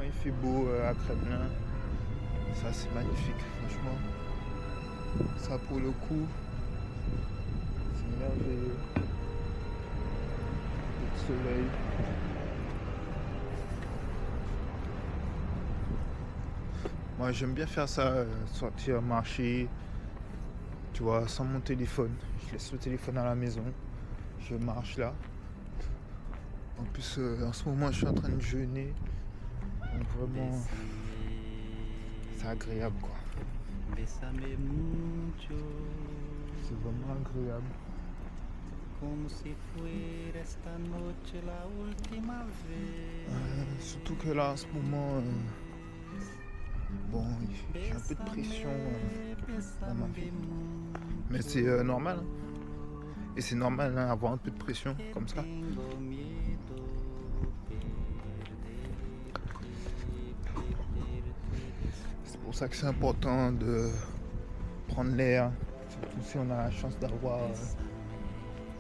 quand il fait beau à Kremlin. Ça c'est magnifique, franchement. Ça pour le coup, c'est merveilleux. Le soleil. Moi j'aime bien faire ça, sortir, marcher, tu vois, sans mon téléphone. Je laisse le téléphone à la maison. Je marche là. En plus, en ce moment, je suis en train de jeûner. Donc vraiment, c'est agréable quoi. C'est vraiment agréable. Surtout que là, en ce moment, bon, j'ai un peu de pression dans ma vie. Mais c'est normal. Hein. Et c'est normal avoir un peu de pression comme ça. C'est pour ça que c'est important de prendre l'air, surtout si on a la chance d'avoir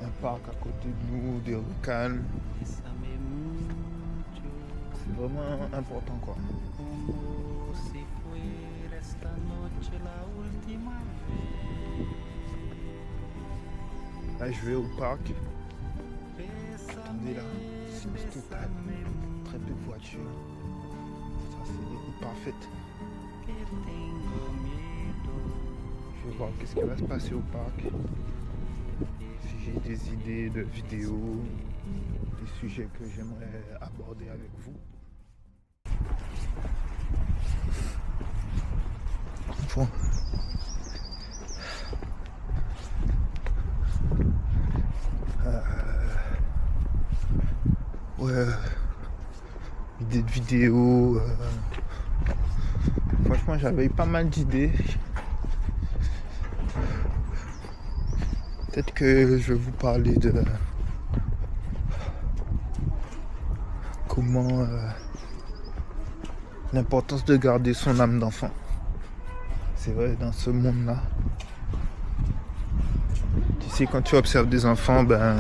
un parc à côté de nous, des rues calmes. C'est vraiment important quoi. Là je vais au parc. Attendez là, silence total. Très peu de voitures. Ça c'est des routes parfaites. Je vais voir qu'est-ce qui va se passer au parc. Si j'ai des idées de vidéos, des sujets que j'aimerais aborder avec vous. Bon. Ouais, idées de vidéos. Franchement, j'avais eu pas mal d'idées. Peut-être que je vais vous parler de comment l'importance de garder son âme d'enfant. C'est vrai, dans ce monde-là. Tu sais, quand tu observes des enfants, ben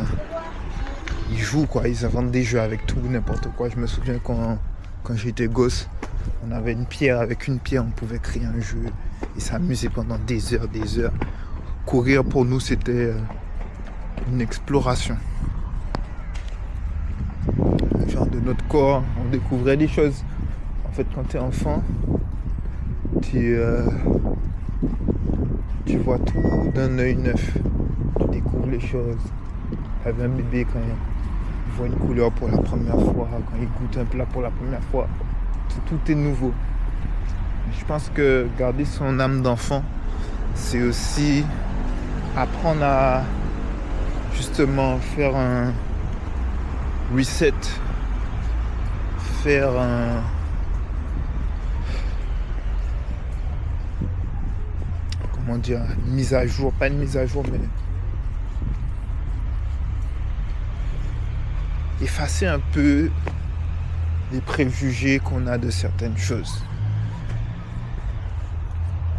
ils jouent quoi, ils inventent des jeux avec tout, n'importe quoi. Je me souviens quand j'étais gosse, on avait une pierre, avec une pierre on pouvait créer un jeu et s'amuser pendant des heures. Courir pour nous c'était une exploration. Genre de notre corps, on découvrait des choses. En fait quand tu es enfant, tu vois tout d'un œil neuf, tu découvres les choses. Avec un bébé quand il voit une couleur pour la première fois, quand il goûte un plat pour la première fois, tout est nouveau. Je pense que garder son âme d'enfant, c'est aussi apprendre à justement faire un reset, faire une mise à jour, pas une mise à jour, mais effacer un peu les préjugés qu'on a de certaines choses.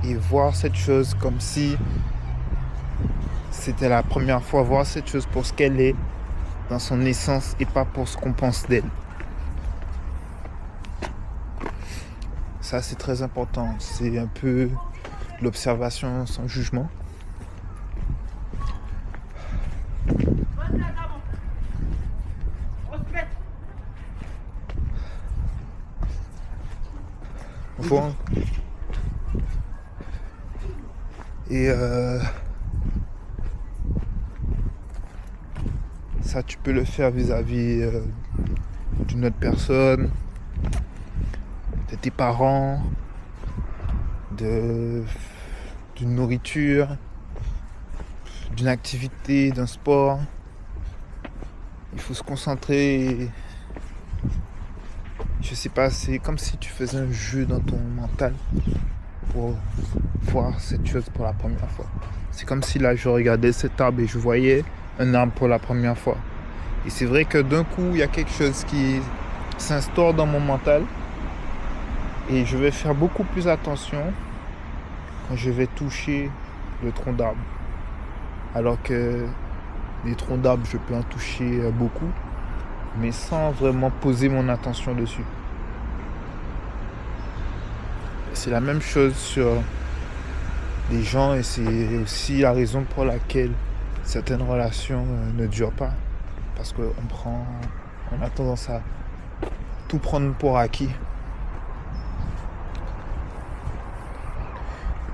Et voir cette chose comme si c'était la première fois, voir cette chose pour ce qu'elle est, dans son essence, et pas pour ce qu'on pense d'elle. Ça, c'est très important. C'est un peu l'observation sans jugement. Bon. Et ça, tu peux le faire vis-à-vis d'une autre personne, de tes parents, d'une nourriture, d'une activité, d'un sport. Il faut se concentrer. Je sais pas, c'est comme si tu faisais un jeu dans ton mental pour voir cette chose pour la première fois. C'est comme si là je regardais cet arbre et je voyais un arbre pour la première fois. Et c'est vrai que d'un coup il y a quelque chose qui s'instaure dans mon mental et je vais faire beaucoup plus attention quand je vais toucher le tronc d'arbre. Alors que les troncs d'arbres je peux en toucher beaucoup, mais sans vraiment poser mon attention dessus. C'est la même chose sur les gens et c'est aussi la raison pour laquelle certaines relations ne durent pas. Parce on a tendance à tout prendre pour acquis.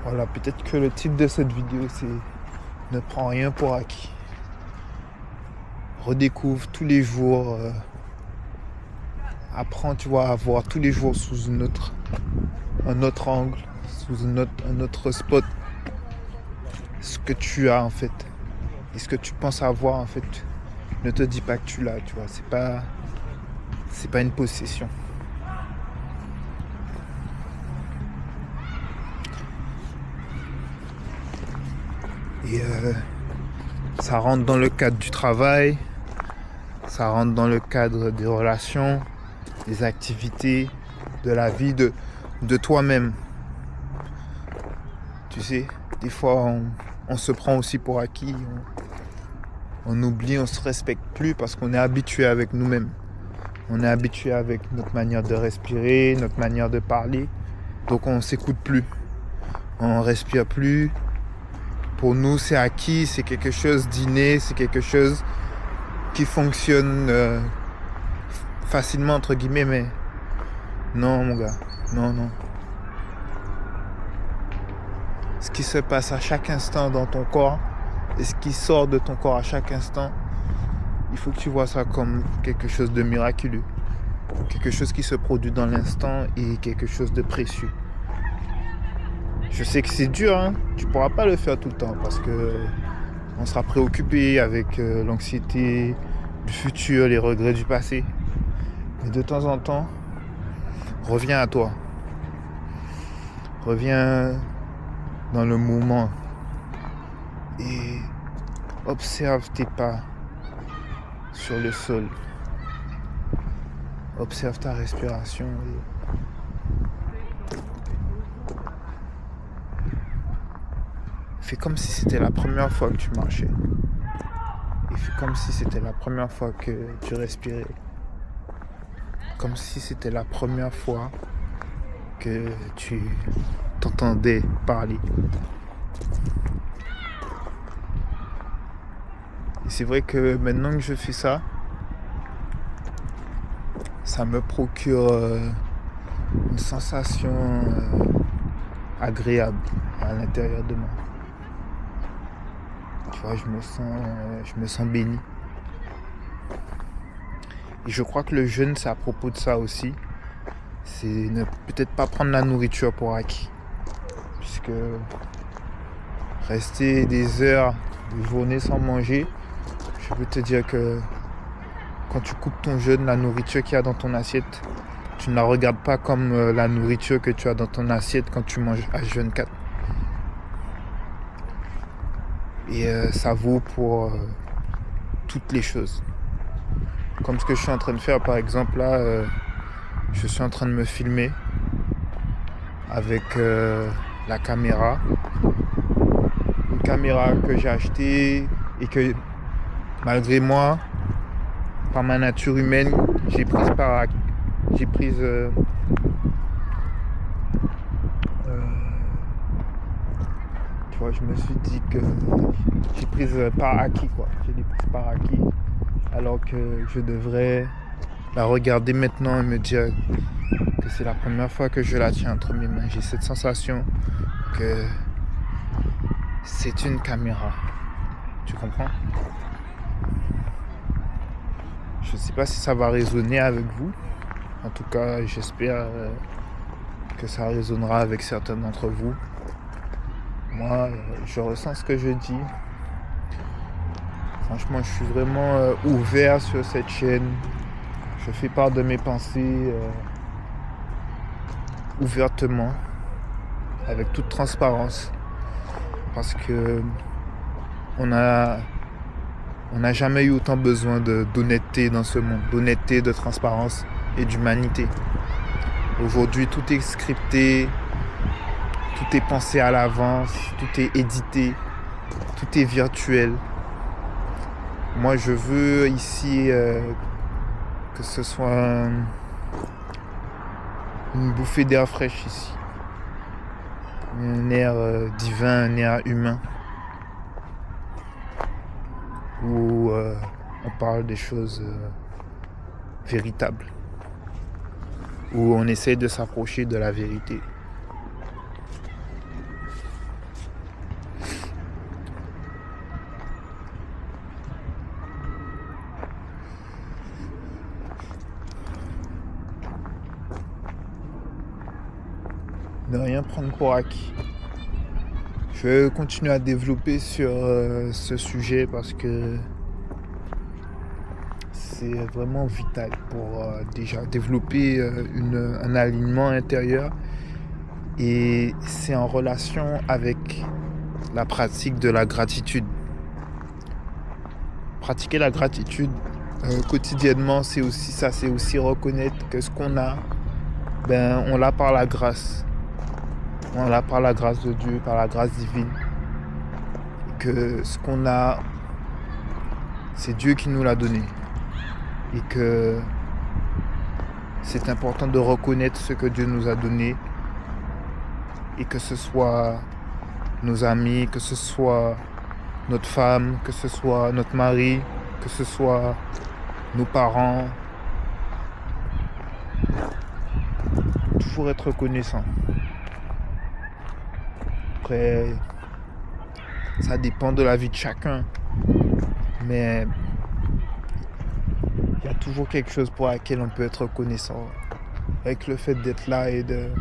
Voilà, peut-être que le titre de cette vidéo c'est Ne prends rien pour acquis. Redécouvre tous les jours, apprends, tu vois, à voir tous les jours sous un autre angle, sous un autre spot, ce que tu as en fait. Et ce que tu penses avoir en fait, ne te dis pas que tu l'as, tu vois, c'est pas une possession. Et ça rentre dans le cadre du travail, ça rentre dans le cadre des relations, des activités, de la vie, de toi-même. Tu sais, des fois on se prend aussi pour acquis, on oublie, on se respecte plus parce qu'on est habitué avec nous-mêmes. On est habitué avec notre manière de respirer, notre manière de parler. Donc on s'écoute plus, on respire plus. Pour nous, c'est acquis, c'est quelque chose d'inné, c'est quelque chose qui fonctionne facilement, entre guillemets, mais non, mon gars, non. Ce qui se passe à chaque instant dans ton corps et ce qui sort de ton corps à chaque instant, il faut que tu vois ça comme quelque chose de miraculeux, quelque chose qui se produit dans l'instant et quelque chose de précieux. Je sais que c'est dur, hein. Tu ne pourras pas le faire tout le temps parce que on sera préoccupé avec l'anxiété du futur, les regrets du passé. Mais de temps en temps, reviens à toi. Reviens dans le moment et observe tes pas sur le sol. Observe ta respiration. Fais comme si c'était la première fois que tu marchais. Et fais comme si c'était la première fois que tu respirais. Comme si c'était la première fois que tu t'entendais parler. Et c'est vrai que maintenant que je fais ça, ça me procure une sensation agréable à l'intérieur de moi. Tu vois, je me sens béni. Et je crois que le jeûne, c'est à propos de ça aussi. C'est ne peut-être pas prendre la nourriture pour acquis. Puisque rester des heures, des journées sans manger, je peux te dire que quand tu coupes ton jeûne, la nourriture qu'il y a dans ton assiette, tu ne la regardes pas comme la nourriture que tu as dans ton assiette quand tu manges à jeûne 4. Et ça vaut pour toutes les choses. Comme ce que je suis en train de faire, par exemple, là, je suis en train de me filmer avec la caméra. Une caméra que j'ai achetée et que, malgré moi, par ma nature humaine, j'ai prise tu vois, je me suis dit que j'ai prise par acquis, quoi. J'ai des prises par acquis, alors que je devrais la regarder maintenant et me dire que c'est la première fois que je la tiens entre mes mains. J'ai cette sensation que c'est une caméra. Tu comprends? Je ne sais pas si ça va résonner avec vous. En tout cas, j'espère que ça résonnera avec certains d'entre vous. Moi, je ressens ce que je dis. Franchement, je suis vraiment ouvert sur cette chaîne. Je fais part de mes pensées ouvertement, avec toute transparence. Parce que on n'a jamais eu autant besoin d'honnêteté dans ce monde, d'honnêteté, de transparence et d'humanité. Aujourd'hui, tout est scripté, tout est pensé à l'avance, tout est édité, tout est virtuel. Moi, je veux ici que ce soit une bouffée d'air fraîche ici. un air divin, un air humain, où on parle des choses véritables, où on essaie de s'approcher de la vérité. Ne rien prendre pour acquis. Je vais continuer à développer sur ce sujet parce que c'est vraiment vital pour déjà développer un alignement intérieur, et c'est en relation avec la pratique de la gratitude. Pratiquer la gratitude quotidiennement, c'est aussi ça, c'est aussi reconnaître que ce qu'on a, on l'a par la grâce. On l'a par la grâce de Dieu, par la grâce divine. Et que ce qu'on a, c'est Dieu qui nous l'a donné. Et que c'est important de reconnaître ce que Dieu nous a donné. Et que ce soit nos amis, que ce soit notre femme, que ce soit notre mari, que ce soit nos parents. Toujours être reconnaissant. Après, ça dépend de la vie de chacun, mais il y a toujours quelque chose pour laquelle on peut être reconnaissant. Avec le fait d'être là et de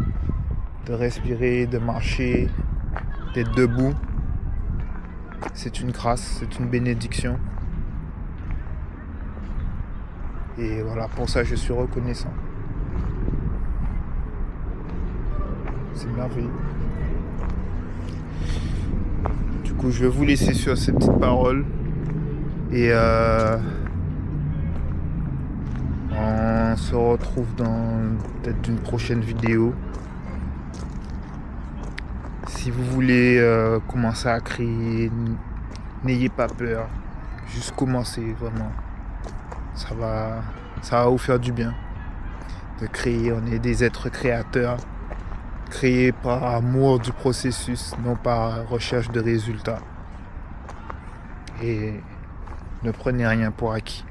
respirer, de marcher, d'être debout, c'est une grâce, c'est une bénédiction. Et voilà, pour ça je suis reconnaissant. C'est merveilleux. Du coup, je vais vous laisser sur ces petites paroles. Et on se retrouve dans peut-être une prochaine vidéo. Si vous voulez commencer à créer, n'ayez pas peur. Juste commencez, vraiment. Ça va vous faire du bien de créer. On est des êtres créateurs. Créés par amour du processus, non par recherche de résultats. Et ne prenez rien pour acquis.